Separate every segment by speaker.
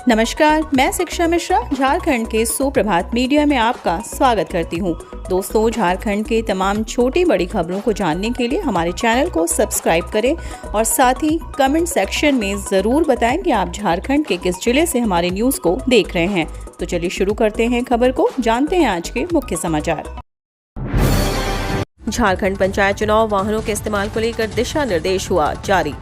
Speaker 1: नमस्कार, मैं शिक्षा मिश्रा झारखंड के सुप्रभात मीडिया में आपका स्वागत करती हूँ। दोस्तों, झारखंड के तमाम छोटी बड़ी खबरों को जानने के लिए हमारे चैनल को सब्सक्राइब करें और साथ ही कमेंट सेक्शन में ज़रूर बताएं कि आप झारखंड के किस जिले से हमारे न्यूज़ को देख रहे हैं। तो चलिए शुरू करते हैं खबर को, जानते हैं आज के मुख्य समाचार। झारखंड पंचायत चुनाव वाहनों के इस्तेमाल को लेकर दिशा निर्देश हुआ जारी।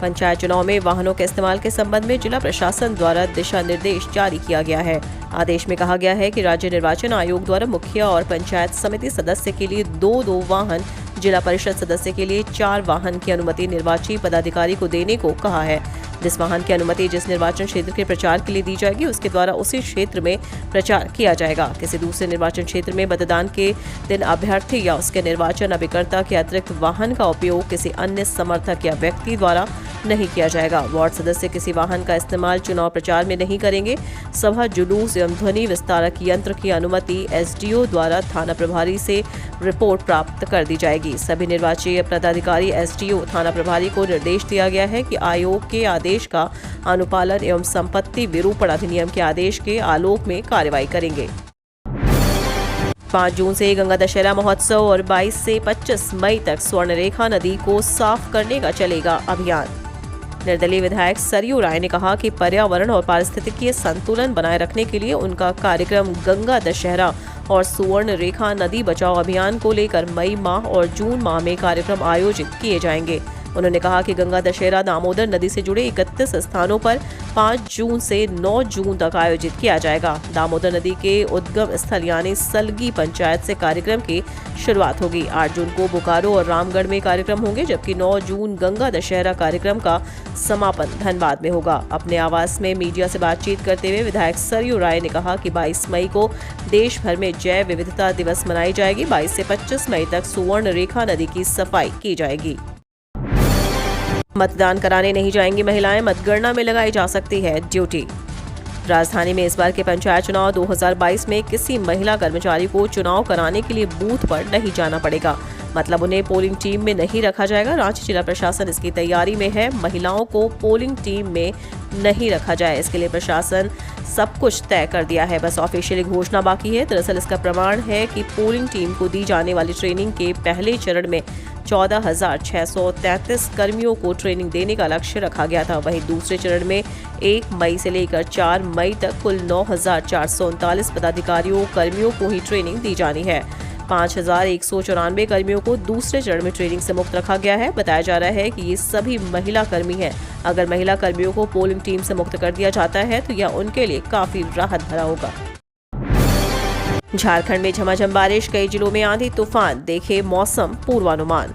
Speaker 1: पंचायत चुनाव में वाहनों के इस्तेमाल के संबंध में जिला प्रशासन द्वारा दिशा निर्देश जारी किया गया है। आदेश में कहा गया है कि राज्य निर्वाचन आयोग द्वारा मुखिया और पंचायत समिति सदस्य के लिए 2 वाहन, जिला परिषद सदस्य के लिए 4 वाहन की अनुमति निर्वाची पदाधिकारी को देने को कहा है। जिस वाहन की अनुमति जिस निर्वाचन क्षेत्र के प्रचार के लिए दी जाएगी उसके द्वारा उसी क्षेत्र में प्रचार किया जाएगा। किसी दूसरे निर्वाचन क्षेत्र में मतदान के दिन अभ्यर्थी या उसके निर्वाचन अभिकर्ता के अतिरिक्त वाहन का उपयोग किसी अन्य समर्थक या व्यक्ति द्वारा नहीं किया जाएगा। वार्ड सदस्य किसी वाहन का इस्तेमाल चुनाव प्रचार में नहीं करेंगे। सभा, जुलूस एवं ध्वनि विस्तारक यंत्र की अनुमति एसडीओ द्वारा थाना प्रभारी से रिपोर्ट प्राप्त कर दी जाएगी। सभी निर्वाची पदाधिकारी, एसडीओ, थाना प्रभारी को निर्देश दिया गया है कि आयोग के आदेश का अनुपालन एवं संपत्ति विरूपण अधिनियम के आदेश के आलोक में कार्रवाई करेंगे। 5 जून से गंगा दशहरा महोत्सव और 22 से 25 मई तक स्वर्णरेखा नदी को साफ करने का चलेगा अभियान। निर्दलीय विधायक सरयू राय ने कहा कि पर्यावरण और पारिस्थितिकीय संतुलन बनाए रखने के लिए उनका कार्यक्रम गंगा दशहरा और सुवर्ण रेखा नदी बचाओ अभियान को लेकर मई माह और जून माह में कार्यक्रम आयोजित किए जाएंगे। उन्होंने कहा कि गंगा दशहरा दामोदर नदी से जुड़े 31 स्थानों पर 5 जून से 9 जून तक आयोजित किया जाएगा। दामोदर नदी के उद्गम स्थल यानी सलगी पंचायत से कार्यक्रम की शुरुआत होगी। 8 जून को बोकारो और रामगढ़ में कार्यक्रम होंगे, जबकि 9 जून गंगा दशहरा कार्यक्रम का समापन धनबाद में होगा। अपने आवास में मीडिया से बातचीत करते हुए विधायक सरयू राय ने कहा कि 22 मई को देश भर में जैव विविधता दिवस मनाई जाएगी। 22 से 25 मई तक सुवर्ण रेखा नदी की सफाई की जाएगी। मतदान कराने नहीं जाएंगी महिलाएं, मतगणना में लगाई जा सकती है ड्यूटी। राजधानी में इस बार के पंचायत चुनाव 2022 में किसी महिला कर्मचारी को चुनाव कराने के लिए बूथ पर नहीं जाना पड़ेगा, मतलब उन्हें पोलिंग टीम में नहीं रखा जाएगा। रांची जिला प्रशासन इसकी तैयारी में है। महिलाओं को पोलिंग टीम में नहीं रखा जाए, इसके लिए प्रशासन सब कुछ तय कर दिया है, बस ऑफिशियली घोषणा बाकी है। दरअसल इसका प्रमाण है कि पोलिंग टीम को दी जाने वाली ट्रेनिंग के पहले चरण में 14,633 कर्मियों को ट्रेनिंग देने का लक्ष्य रखा गया था। वहीं दूसरे चरण में 1 मई से लेकर 4 मई तक कुल 9,439 पदाधिकारियों कर्मियों को ही ट्रेनिंग दी जानी है। 5,194 कर्मियों को दूसरे चरण में ट्रेनिंग से मुक्त रखा गया है। बताया जा रहा है कि ये सभी महिला कर्मी हैं। अगर महिला कर्मियों को पोलिंग टीम से मुक्त कर दिया जाता है तो यह उनके लिए काफी राहत भरा होगा। झारखंड में झमाझम बारिश, कई जिलों में आंधी तूफान, देखे मौसम पूर्वानुमान।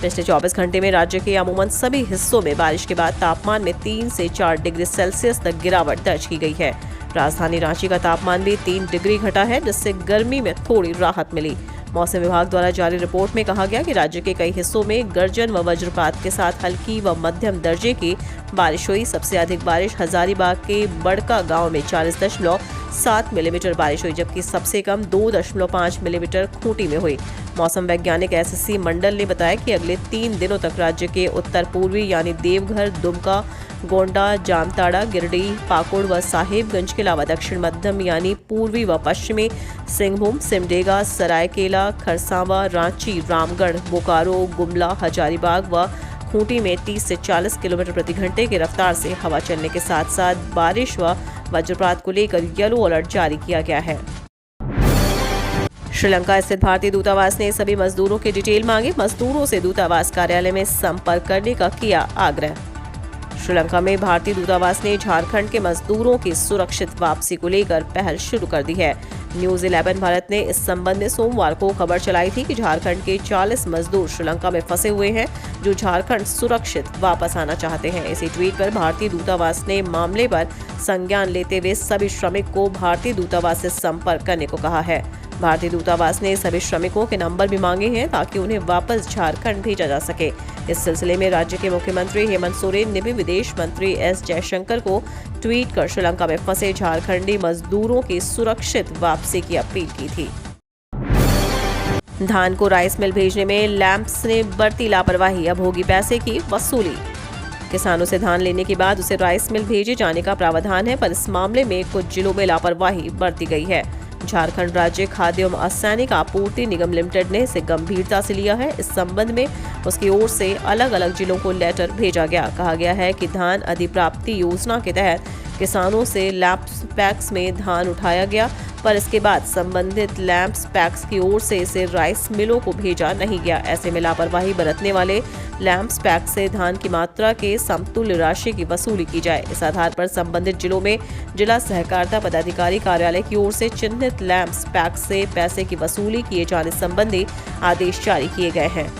Speaker 1: पिछले 24 घंटे में राज्य के अमूमन सभी हिस्सों में बारिश के बाद तापमान में 3 से 4 डिग्री सेल्सियस तक गिरावट दर्ज की गई है। राजधानी रांची का तापमान भी 3 डिग्री घटा है, जिससे गर्मी में थोड़ी राहत मिली। मौसम विभाग द्वारा जारी रिपोर्ट में कहा गया कि राज्य के कई हिस्सों में गर्जन व वज्रपात के साथ हल्की व मध्यम दर्जे की बारिश हुई। सबसे अधिक बारिश हजारीबाग के बड़का गांव में 40.7 मिलीमीटर बारिश हुई, जबकि सबसे कम 2.5 मिलीमीटर खूंटी में हुई। मौसम वैज्ञानिक एसएससी मंडल ने बताया कि अगले 3 दिनों तक राज्य के उत्तर पूर्वी यानी देवघर, दुमका, गोंडा, जामताड़ा, गिरिडीह, पाकुड़ व साहेबगंज के अलावा दक्षिण मध्यम यानी पूर्वी व पश्चिमी सिंहभूम, सिमडेगा, सरायकेला, खरसावां, रांची, रामगढ़, बोकारो, गुमला, हजारीबाग व खूंटी में 30 से 40 किलोमीटर प्रति घंटे की रफ्तार से हवा चलने के साथ साथ बारिश व वज्रपात को लेकर येलो अलर्ट जारी किया गया है। श्रीलंका स्थित भारतीय दूतावास ने सभी मजदूरों की डिटेल मांगी। मजदूरों से दूतावास कार्यालय में संपर्क करने का किया आग्रह। श्रीलंका में भारतीय दूतावास ने झारखंड के मजदूरों की सुरक्षित वापसी को लेकर पहल शुरू कर दी है। न्यूज़ 11 भारत ने इस संबंध में सोमवार को खबर चलाई थी कि झारखंड के 40 मजदूर श्रीलंका में फंसे हुए हैं, जो झारखंड सुरक्षित वापस आना चाहते हैं। इसी ट्वीट पर भारतीय दूतावास ने मामले पर संज्ञान लेते हुए सभी श्रमिक को भारतीय दूतावास से संपर्क करने को कहा है। भारतीय दूतावास ने सभी श्रमिकों के नंबर भी मांगे हैं ताकि उन्हें वापस झारखंड भेजा जा सके। इस सिलसिले में राज्य के मुख्यमंत्री हेमंत सोरेन ने भी विदेश मंत्री एस जयशंकर को ट्वीट कर श्रीलंका में फंसे झारखंडी मजदूरों की सुरक्षित वापसी की अपील की थी। धान को राइस मिल भेजने में लैंप्स ने बरती लापरवाही, अब होगी पैसे की वसूली। किसानों से धान लेने के बाद उसे राइस मिल भेजे जाने का प्रावधान है, पर इस मामले में कुछ जिलों में लापरवाही बरती गई है। झारखंड राज्य खाद्य एवं असैनिक आपूर्ति निगम लिमिटेड ने इसे गंभीरता से लिया है। इस संबंध में उसकी ओर से अलग अलग जिलों को लेटर भेजा गया। कहा गया है कि धान अधिप्राप्ति योजना के तहत किसानों से लैंप्स पैक्स में धान उठाया गया, पर इसके बाद संबंधित लैंप्स पैक्स की ओर से इसे राइस मिलों को भेजा नहीं गया। ऐसे में लापरवाही बरतने वाले लैंप्स पैक से धान की मात्रा के समतुल्य राशि की वसूली की जाए। इस आधार पर संबंधित जिलों में जिला सहकारिता पदाधिकारी कार्यालय की ओर से चिन्हित लैंप्स पैक से पैसे की वसूली किए जाने संबंधी आदेश जारी किए गए हैं।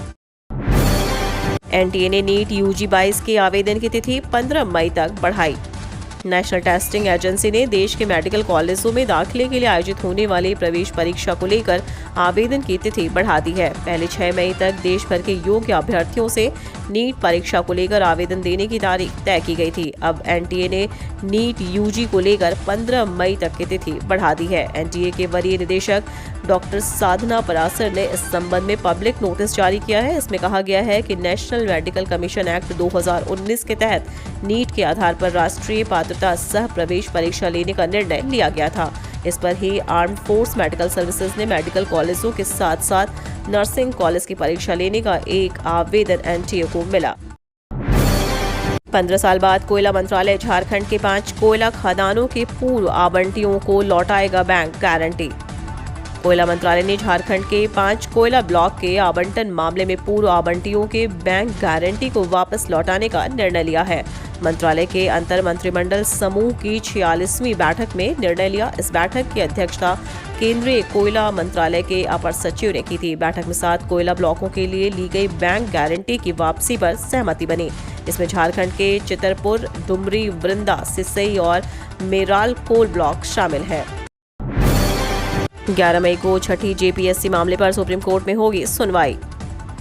Speaker 1: एनटीए ने नीट यूजी 22 के आवेदन की तिथि 15 मई तक बढ़ाई। नेशनल टेस्टिंग एजेंसी ने देश के मेडिकल कॉलेजों में दाखिले के लिए आयोजित होने वाली प्रवेश परीक्षा को लेकर आवेदन की तिथि बढ़ा दी है। पहले 6 मई तक देश भर के योग्य अभ्यर्थियों से नीट परीक्षा को लेकर आवेदन देने की तारीख तय की गई थी। अब एनटीए ने नीट यूजी को लेकर 15 मई तक की तिथि बढ़ा दी है। एनटीए के वरीय निदेशक डॉक्टर साधना परासर ने इस संबंध में पब्लिक नोटिस जारी किया है। इसमें कहा गया है कि नेशनल मेडिकल कमीशन एक्ट 2019 के तहत नीट के आधार पर राष्ट्रीय पात्रता सह प्रवेश परीक्षा लेने का निर्णय लिया गया था। इस पर ही आर्म्ड फोर्स मेडिकल सर्विसेज ने मेडिकल कॉलेजों के साथ साथ नर्सिंग कॉलेज की परीक्षा लेने का एक आवेदन एनटीए को मिला। 15 साल बाद कोयला मंत्रालय झारखंड के 5 कोयला खदानों के पूर्व आवंटियों को लौटाएगा बैंक गारंटी। कोयला मंत्रालय ने झारखंड के 5 कोयला ब्लॉक के आवंटन मामले में पूर्व आवंटियों के बैंक गारंटी को वापस लौटाने का निर्णय लिया है। मंत्रालय के अंतर मंत्रिमंडल समूह की 46वीं बैठक में निर्णय लिया। इस बैठक की अध्यक्षता केंद्रीय कोयला मंत्रालय के अपर सचिव ने की थी। बैठक में 7 कोयला ब्लॉकों के लिए ली गई बैंक गारंटी की वापसी पर सहमति बनी। इसमें झारखंड के चितरपुर, डुमरी, वृंदा, सिसई और मेराल कोल ब्लॉक शामिल है। 11 मई को छठी जेपीएससी मामले पर सुप्रीम कोर्ट में होगी सुनवाई।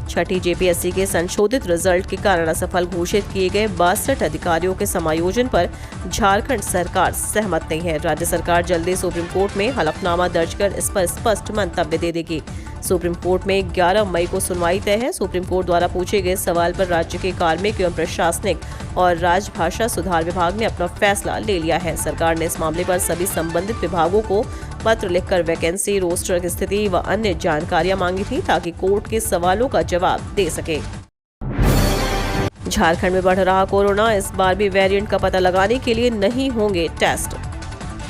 Speaker 1: छठी जेपीएससी के संशोधित रिजल्ट के कारण असफल घोषित किए गए 62 अधिकारियों के समायोजन पर झारखंड सरकार सहमत नहीं है। राज्य सरकार जल्दी सुप्रीम कोर्ट में हलफनामा दर्ज कर इस पर स्पष्ट मंतव्य दे देगी। सुप्रीम कोर्ट में 11 मई को सुनवाई तय है। सुप्रीम कोर्ट द्वारा पूछे गए सवाल पर राज्य के कार्मिक एवं प्रशासनिक और राजभाषा सुधार विभाग ने अपना फैसला ले लिया है। सरकार ने इस मामले पर सभी संबंधित विभागों को पत्र लिखकर वैकेंसी, रोस्टर की स्थिति व अन्य जानकारियां मांगी थी ताकि कोर्ट के सवालों का जवाब दे सके। झारखंड में बढ़ रहा कोरोना, इस बार भी वेरिएंट का पता लगाने के लिए नहीं होंगे टेस्ट।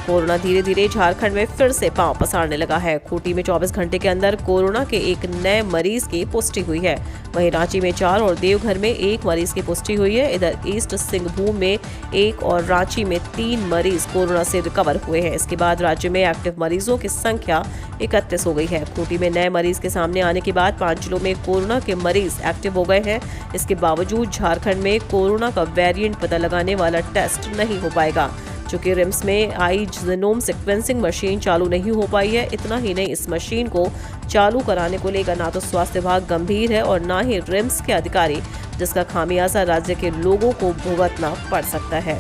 Speaker 1: कोरोना धीरे धीरे झारखंड में फिर से पांव पसारने लगा है। खूंटी में 24 घंटे के अंदर कोरोना के एक नए मरीज की पुष्टि हुई है। वहीं रांची में 4 और देवघर में 1 मरीज की पुष्टि हुई है। इधर ईस्ट सिंहभूम में 1 और रांची में 3 मरीज कोरोना से रिकवर हुए हैं। इसके बाद राज्य में एक्टिव मरीजों की संख्या 31 हो गई है। खूंटी में नए मरीज के सामने आने के बाद 5 जिलों में कोरोना के मरीज एक्टिव हो गए हैं। इसके बावजूद झारखंड में कोरोना का वेरिएंट पता लगाने वाला टेस्ट नहीं हो पाएगा। चूंकि रिम्स में आई जीनोम सीक्वेंसिंग मशीन चालू नहीं हो पाई है। इतना ही नहीं, इस मशीन को चालू कराने को लेकर ना तो स्वास्थ्य विभाग गंभीर है और ना ही रिम्स के अधिकारी, जिसका खामियाजा राज्य के लोगों को भुगतना पड़ सकता है।